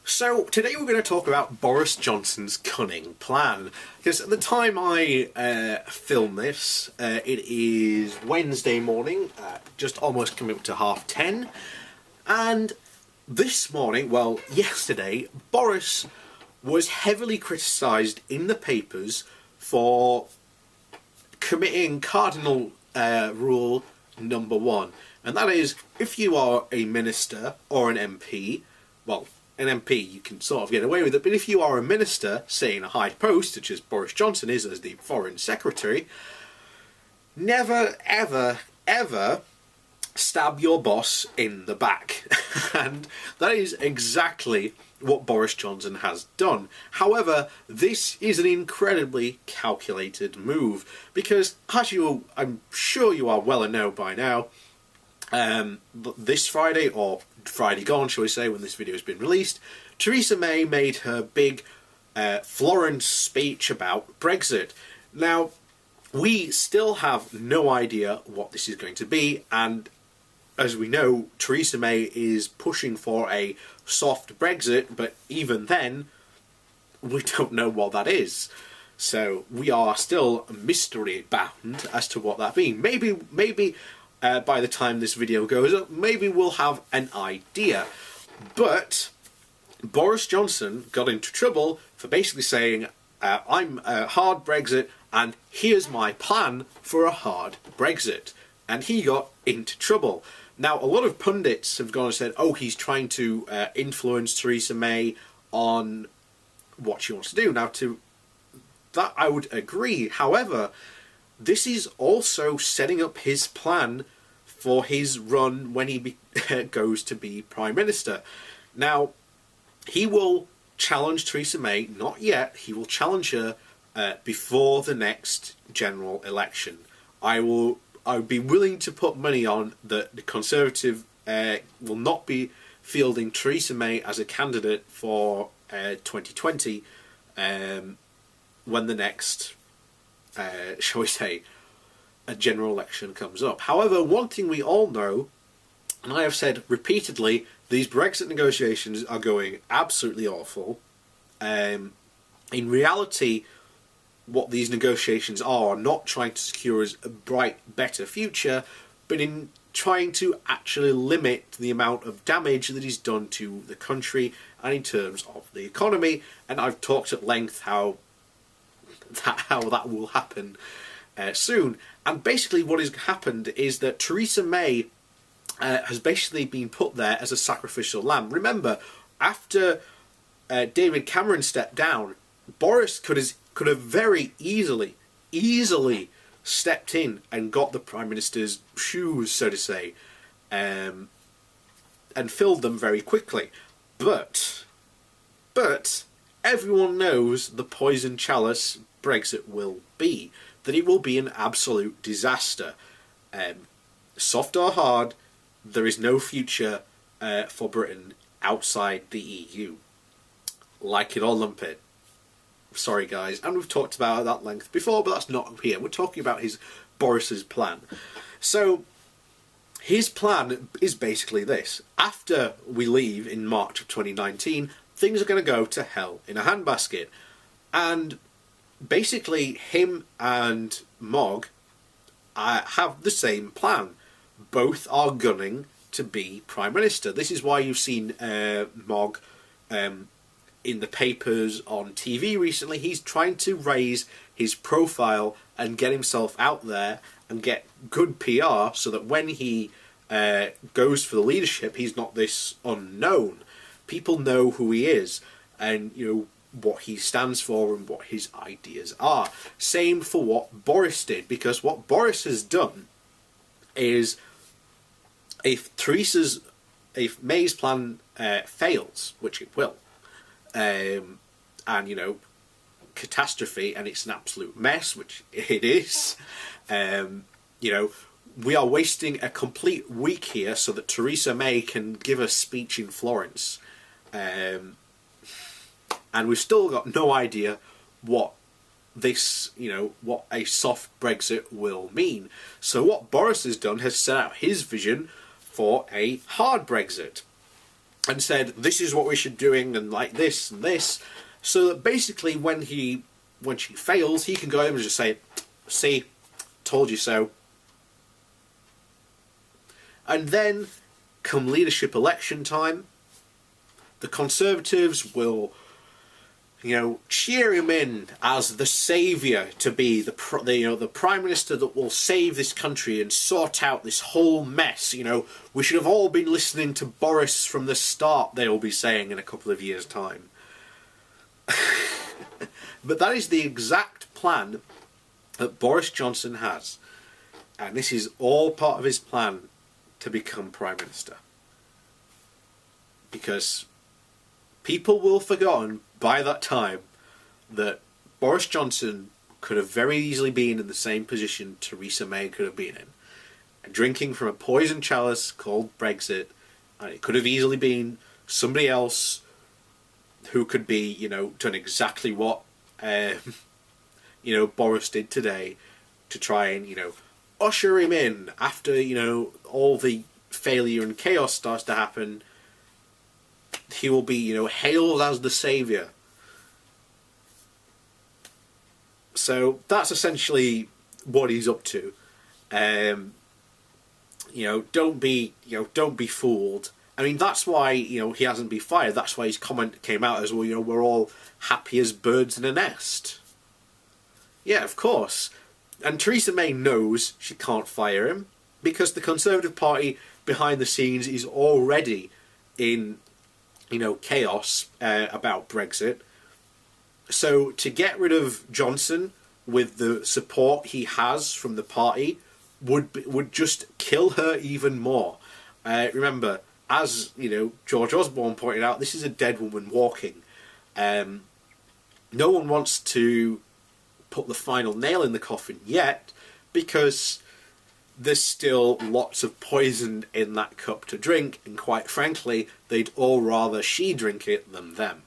So today we're going to talk about Boris Johnson's cunning plan, because at the time I film this, it is Wednesday morning, just almost coming up to 10:30, and this morning, well, yesterday, Boris was heavily criticised in the papers for committing cardinal rule number 1, and that is, if you are a minister or an MP, well, an MP, you can sort of get away with it, but if you are a minister, say in a high post, such as Boris Johnson is as the Foreign Secretary, never, ever, ever stab your boss in the back. And that is exactly what Boris Johnson has done. However, this is an incredibly calculated move, because as I'm sure you are well known by now, this Friday, or Friday gone, shall we say, when this video has been released, Theresa May made her big Florence speech about Brexit. Now, we still have no idea what this is going to be, and as we know, Theresa May is pushing for a soft Brexit, but even then, we don't know what that is. So we are still mystery bound as to what that means. Maybe by the time this video goes up, maybe we'll have an idea. But Boris Johnson got into trouble for basically saying, I'm a hard Brexit, and here's my plan for a hard Brexit. And he got into trouble. Now, a lot of pundits have gone and said, oh, he's trying to influence Theresa May on what she wants to do. Now, to that I would agree. However, this is also setting up his plan for his run when he goes to be Prime Minister. Now, he will challenge Theresa May, not yet, he will challenge her before the next general election. I would be willing to put money on that the Conservative will not be fielding Theresa May as a candidate for 2020 when the next, shall we say, a general election comes up. However, one thing we all know, and I have said repeatedly, these Brexit negotiations are going absolutely awful. In reality, what these negotiations are not trying to secure us a bright, better future, but in trying to actually limit the amount of damage that is done to the country and in terms of the economy. And I've talked at length how that will happen soon. And basically what has happened is that Theresa May has basically been put there as a sacrificial lamb. Remember, after David Cameron stepped down, Boris could have very easily stepped in and got the Prime Minister's shoes, so to say, and filled them very quickly. But everyone knows the poison chalice Brexit will be, that it will be an absolute disaster. Soft or hard, there is no future for Britain outside the EU. Like it or lump it. Sorry guys, and we've talked about it at length before, but that's not here. We're talking about Boris's plan. So his plan is basically this. After we leave in March of 2019, things are going to go to hell in a handbasket. And basically him and Mog have the same plan. Both are gunning to be Prime Minister. This is why you've seen Mog in the papers, on TV recently. He's trying to raise his profile and get himself out there and get good PR so that when he goes for the leadership, he's not this unknown. People know who he is and, you know, what he stands for and what his ideas are. Same for what Boris did, because what Boris has done is, if May's plan fails, which it will, and, you know, catastrophe, and it's an absolute mess, which it is, you know, we are wasting a complete week here so that Theresa May can give a speech in Florence, and we've still got no idea what this, you know, what a soft Brexit will mean. So what Boris has done has set out his vision for a hard Brexit. and said, this is what we should be doing, and like this and this, so that basically when she fails, he can go over and just say, see, told you so. And then, come leadership election time, the Conservatives will, cheer him in as the saviour to be the Prime Minister that will save this country and sort out this whole mess. We should have all been listening to Boris from the start, they will be saying in a couple of years' time. But that is the exact plan that Boris Johnson has. And this is all part of his plan to become Prime Minister. Because people will have forgotten by that time that Boris Johnson could have very easily been in the same position Theresa May could have been in. Drinking from a poison chalice called Brexit. And it could have easily been somebody else who could be, done exactly what, Boris did today to try and, usher him in after, all the failure and chaos starts to happen. He will be, hailed as the saviour. So that's essentially what he's up to. Don't be fooled. I mean, that's why, he hasn't been fired. That's why his comment came out as, well, we're all happy as birds in a nest. Yeah, of course. And Theresa May knows she can't fire him because the Conservative Party behind the scenes is already in, chaos about Brexit. So to get rid of Johnson with the support he has from the party would just kill her even more. Remember, as George Osborne pointed out, this is a dead woman walking. No one wants to put the final nail in the coffin yet because there's still lots of poison in that cup to drink, and quite frankly, they'd all rather she drink it than them.